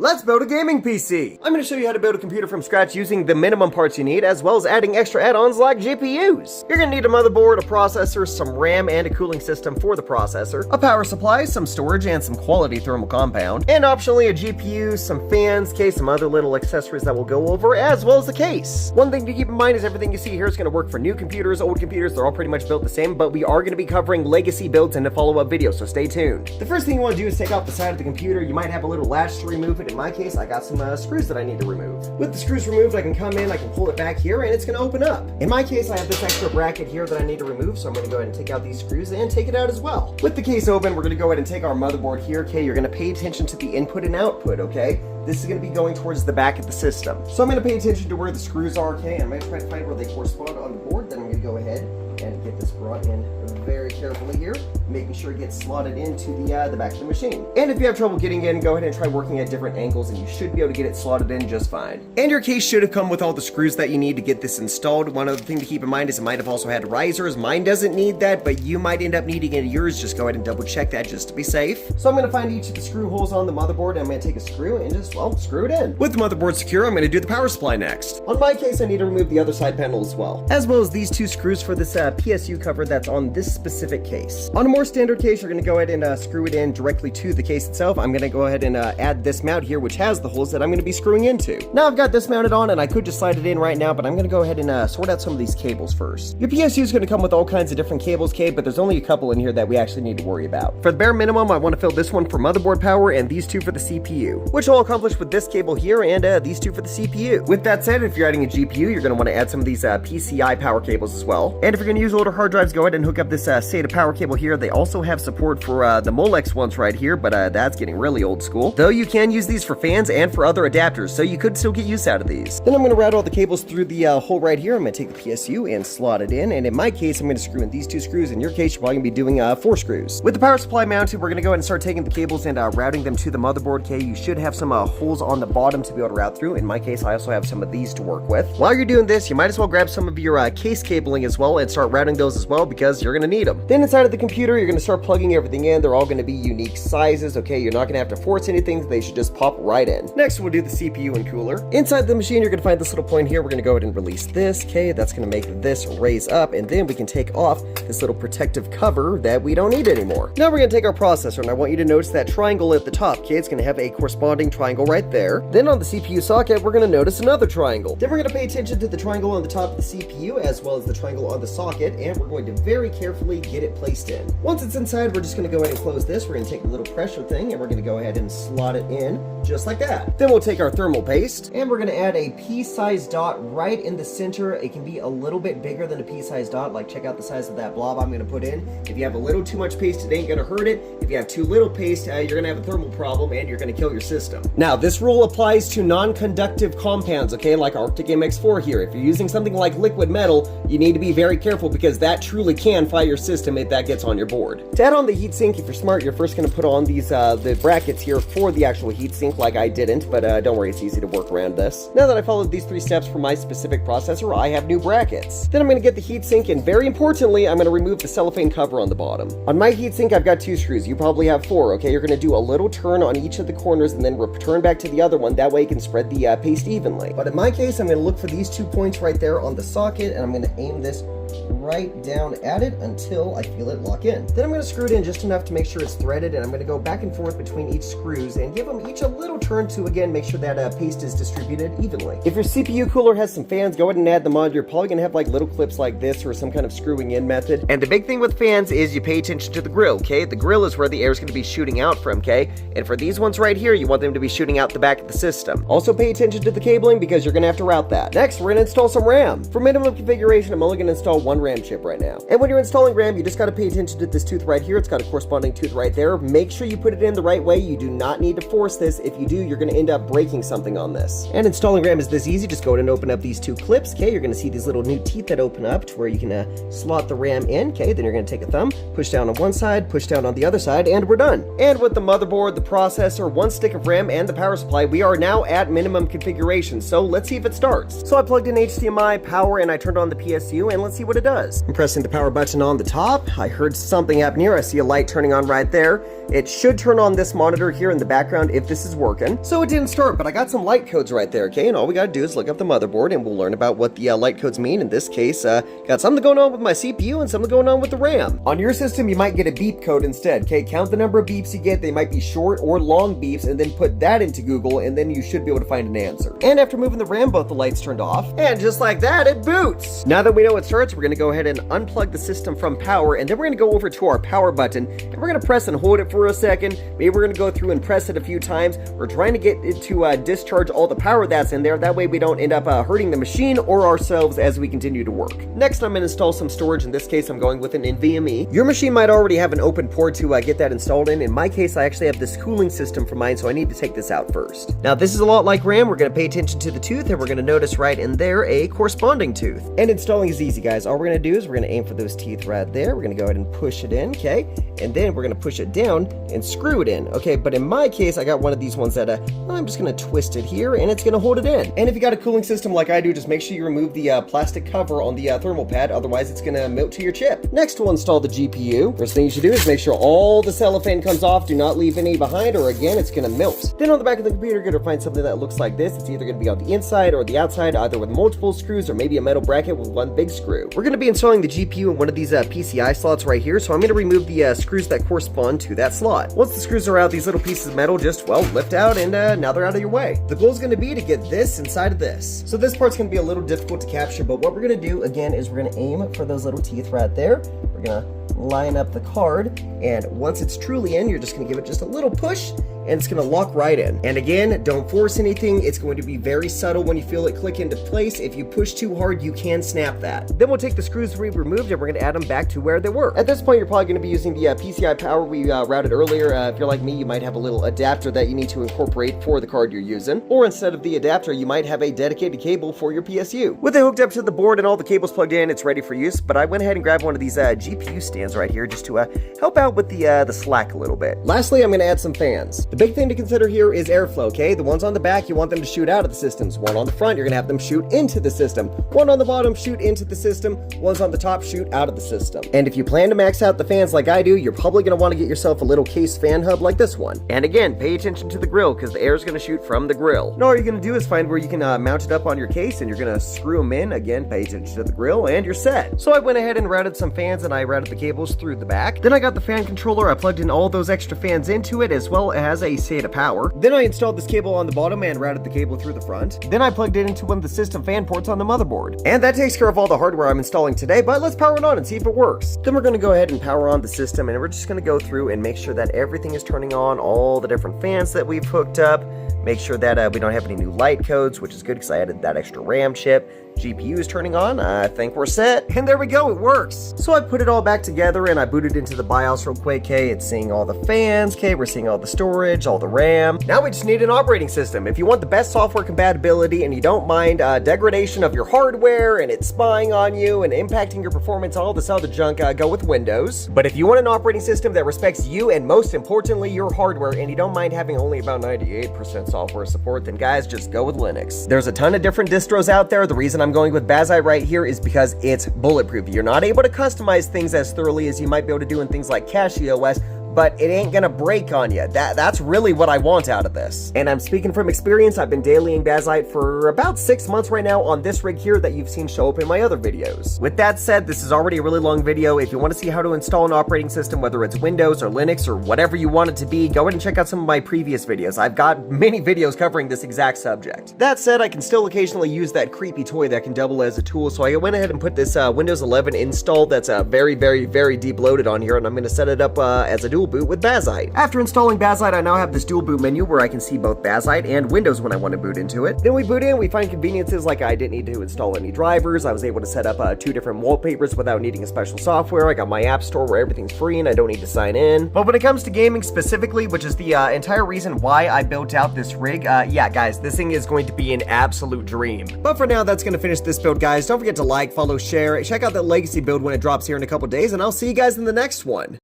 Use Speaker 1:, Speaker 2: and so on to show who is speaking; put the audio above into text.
Speaker 1: Let's build a gaming PC. I'm going to show you how to build a computer from scratch using the minimum parts you need, as well as adding extra add-ons like GPUs. You're going to need a motherboard, a processor, some RAM, and a cooling system for the processor, a power supply, some storage, and some quality thermal compound, and optionally a GPU, some fans, case, some other little accessories that we'll go over, as well as a case. One thing to keep in mind is everything you see here is going to work for new computers, old computers, they're all pretty much built the same, but we are going to be covering legacy builds in a follow-up video, so stay tuned. The first thing you want to do is take off the side of the computer. You might have a little latch to remove it. In my case, I got some screws that I need to remove. With the screws removed, I can come in, I can pull it back here, and it's going to open up. In my case, I have this extra bracket here that I need to remove, so I'm going to go ahead and take out these screws and take it out as well. With the case open, we're going to go ahead and take our motherboard here. Okay, you're going to pay attention to the input and output, okay? This is going to be going towards the back of the system. So I'm going to pay attention to where the screws are, okay? And I'm going to try to find where they correspond on the board. Then I'm going to go ahead and get this brought in very carefully here, making sure it gets slotted into the back of the machine. And if you have trouble getting in, go ahead and try working at different angles and you should be able to get it slotted in just fine. And your case should have come with all the screws that you need to get this installed. One other thing to keep in mind is it might have also had risers. Mine doesn't need that, but you might end up needing it in yours. Just go ahead and double check that just to be safe. So I'm going to find each of the screw holes on the motherboard and I'm going to take a screw and just, well, screw it in. With the motherboard secure, I'm going to do the power supply next. On my case, I need to remove the other side panel as well as these two screws for this PSU cover that's on this specific case. On a more standard case, you're going to go ahead and screw it in directly to the case itself. I'm going to go ahead and add this mount here, which has the holes that I'm going to be screwing into. Now I've got this mounted on and I could just slide it in right now, but I'm going to go ahead and sort out some of these cables first. Your PSU is going to come with all kinds of different cables, okay, but there's only a couple in here that we actually need to worry about. For the bare minimum, I want to fill this one for motherboard power and these two for the CPU, which I'll accomplish with this cable here and these two for the CPU. With that said, if you're adding a GPU, you're going to want to add some of these PCI power cables as well. And if you're going to use older hard drives, go ahead and hook up this SATA power cable here. They also have support for the Molex ones right here, but that's getting really old school. Though you can use these for fans and for other adapters, so you could still get use out of these. Then I'm going to route all the cables through the hole right here. I'm going to take the PSU and slot it in, and in my case, I'm going to screw in these two screws. In your case, you're probably going to be doing 4 screws. With the power supply mounted, we're going to go ahead and start taking the cables and routing them to the motherboard. Okay, you should have some holes on the bottom to be able to route through. In my case, I also have some of these to work with. While you're doing this, you might as well grab some of your case cabling as well and start routing those as well because you're going to need them. Then inside of the computer, you're going to start plugging everything in. They're all going to be unique sizes, okay? You're not going to have to force anything. They should just pop right in. Next, we'll do the CPU and cooler. Inside the machine, you're going to find this little point here. We're going to go ahead and release this, okay? That's going to make this raise up, and then we can take off this little protective cover that we don't need anymore. Now we're going to take our processor, and I want you to notice that triangle at the top, okay? It's going to have a corresponding triangle right there. Then on the CPU socket, we're going to notice another triangle. Then we're going to pay attention to the triangle on the top of the CPU, as well as the triangle on the socket, and we're going to very carefully get it placed in. Once it's inside, we're just going to go ahead and close this. We're going to take a little pressure thing and we're going to go ahead and slot it in just like that. Then we'll take our thermal paste and we're going to add a pea-sized dot right in the center. It can be a little bit bigger than a pea-sized dot. Like check out the size of that blob I'm going to put in. If you have a little too much paste, it ain't going to hurt it. If you have too little paste, you're going to have a thermal problem and you're going to kill your system. Now this rule applies to non-conductive compounds, okay, like Arctic MX4 here. If you're using something like liquid metal, you need to be very careful because that truly can fry your system if that gets on your board. To add on the heatsink, if you're smart, you're first going to put on these the brackets here for the actual heatsink, like I didn't, but don't worry, it's easy to work around this. Now that I followed these 3 steps for my specific processor, I have new brackets. Then I'm going to get the heatsink, and very importantly, I'm going to remove the cellophane cover on the bottom. On my heatsink, I've got 2 screws. You probably have 4, okay? You're going to do a little turn on each of the corners and then return back to the other one. That way you can spread the paste evenly. But in my case, I'm going to look for these 2 points right there on the socket, and I'm going to aim this right down at it until I feel it lock in. Then I'm going to screw it in just enough to make sure it's threaded, and I'm going to go back and forth between each screws and give them each a little turn to, again, make sure that paste is distributed evenly. If your CPU cooler has some fans, go ahead and add them on. You're probably going to have like little clips like this or some kind of screwing in method. And the big thing with fans is you pay attention to the grill, okay? The grill is where the air is going to be shooting out from, okay? And for these ones right here, you want them to be shooting out the back of the system. Also pay attention to the cabling because you're going to have to route that. Next, we're going to install some RAM. For minimum configuration, I'm only going to install 1 RAM chip right now. And when you're installing RAM, you just got to pay attention to this tooth right here. It's got a corresponding tooth right there. Make sure you put it in the right way. You do not need to force this. If you do, you're going to end up breaking something on this. And installing RAM is this easy. Just go ahead and open up these 2 clips. Okay, you're going to see these little new teeth that open up to where you can slot the RAM in. Okay, then you're going to take a thumb, push down on one side, push down on the other side, and we're done. And with the motherboard, the processor, 1 stick of RAM, and the power supply, we are now at minimum configuration. So let's see if it starts. So I plugged in HDMI, power, and I turned on the PSU, and let's see what it does. I'm pressing the power button on the top. I heard something happen here. I see a light turning on right there. It should turn on this monitor here in the background if this is working. So it didn't start, but I got some light codes right there, okay? And all we gotta do is look up the motherboard and we'll learn about what the light codes mean. In this case, got something going on with my CPU and something going on with the RAM. On your system, you might get a beep code instead, okay? Count the number of beeps you get. They might be short or long beeps, and then put that into Google, and then you should be able to find an answer. And after moving the RAM, both the lights turned off, and just like that, it boots. Now that we know it starts, we're gonna go ahead and unplug the system from power, and then we're gonna go over to our power button, and we're gonna press and hold it for a second. Maybe we're gonna go through and press it a few times. We're trying to get it to discharge all the power that's in there. That way we don't end up hurting the machine or ourselves as we continue to work. Next, I'm gonna install some storage. In this case, I'm going with an NVMe. Your machine might already have an open port to get that installed in. In my case, I actually have this cooling system for mine, so I need to take this out first. Now, this is a lot like RAM. We're gonna pay attention to the tooth, and we're gonna notice right in there a corresponding tooth. And installing is easy, guys. All we're gonna do is we're gonna aim for those teeth right there. We're gonna go ahead and push it in, okay? And then we're gonna push it down and screw it in, okay? But in my case, I got one of these ones that I'm just gonna twist it here, and it's gonna hold it in. And if you got a cooling system like I do, just make sure you remove the plastic cover on the thermal pad, otherwise it's gonna melt to your chip. Next, we'll install the GPU. First thing you should do is make sure all the cellophane comes off. Do not leave any behind, or again, it's gonna melt. Then on the back of the computer, you're gonna find something that looks like this. It's either gonna be on the inside or the outside, either with multiple screws or maybe a metal bracket with one big screw. We're gonna be installing the GPU in one of these PCI slots right here, so I'm gonna remove the screws that correspond to that slot. Once the screws are out, these little pieces of metal just, well, lift out, and now they're out of your way. The goal is gonna be to get this inside of this. So this part's gonna be a little difficult to capture, but what we're gonna do, again, is we're gonna aim for those little teeth right there. We're gonna line up the card, and once it's truly in, you're just gonna give it just a little push, and it's gonna lock right in. And again, don't force anything. It's going to be very subtle when you feel it click into place. If you push too hard, you can snap that. Then we'll take the screws we removed and we're gonna add them back to where they were. At this point, you're probably gonna be using the PCI power we routed earlier. If you're like me, you might have a little adapter that you need to incorporate for the card you're using. Or instead of the adapter, you might have a dedicated cable for your PSU. With it hooked up to the board and all the cables plugged in, it's ready for use. But I went ahead and grabbed one of these GPU stands right here just to help out with the slack a little bit. Lastly, I'm gonna add some fans. The big thing to consider here is airflow, okay? The ones on the back, you want them to shoot out of the systems. One on the front, you're gonna have them shoot into the system. One on the bottom, shoot into the system. One's on the top, shoot out of the system. And if you plan to max out the fans like I do, you're probably gonna wanna get yourself a little case fan hub like this one. And again, pay attention to the grill because the air is gonna shoot from the grill. Now all you're gonna do is find where you can mount it up on your case, and you're gonna screw them in. Again, pay attention to the grill, and you're set. So I went ahead and routed some fans, and I routed the cables through the back. Then I got the fan controller. I plugged in all those extra fans into it, as well as a SATA power. Then I installed this cable on the bottom and routed the cable through the front. Then I plugged it into one of the system fan ports on the motherboard. And that takes care of all the hardware I'm installing today, but let's power it on and see if it works. Then we're gonna go ahead and power on the system, and we're just gonna go through and make sure that everything is turning on, all the different fans that we've hooked up. Make sure that we don't have any new light codes, which is good because I added that extra RAM chip. GPU is turning on. I think we're set. And there we go, it works. So I put it all back together and I booted into the BIOS real quick. Okay, it's seeing all the fans. Okay, we're seeing all the storage, all the RAM. Now we just need an operating system. If you want the best software compatibility and you don't mind degradation of your hardware and it spying on you and impacting your performance and all this other junk, go with Windows. But if you want an operating system that respects you and most importantly your hardware, and you don't mind having only about 98% software support, then guys, just go with Linux. There's a ton of different distros out there. The reason I'm going with Bazzite right here is because it's bulletproof. You're not able to customize things as thoroughly as you might be able to do in things like CachyOS, but it ain't gonna break on you. That's really what I want out of this. And I'm speaking from experience. I've been dailying Bazzite for about 6 months right now on this rig here that you've seen show up in my other videos. With that said, this is already a really long video. If you want to see how to install an operating system, whether it's Windows or Linux or whatever you want it to be, go ahead and check out some of my previous videos. I've got many videos covering this exact subject. That said, I can still occasionally use that creepy toy that can double as a tool, so I went ahead and put this Windows 11 install that's very, very, very deep loaded on here, and I'm going to set it up as a dual boot with Bazzite. After installing Bazzite, I now have this dual boot menu where I can see both Bazzite and Windows when I want to boot into it. Then we boot in, we find conveniences like I didn't need to install any drivers. I was able to set up 2 different wallpapers without needing a special software. I got my app store where everything's free and I don't need to sign in. But when it comes to gaming specifically, which is the entire reason why I built out this rig, yeah guys, this thing is going to be an absolute dream. But for now, that's going to finish this build, guys. Don't forget to like, follow, share, check out that legacy build when it drops here in a couple days, and I'll see you guys in the next one.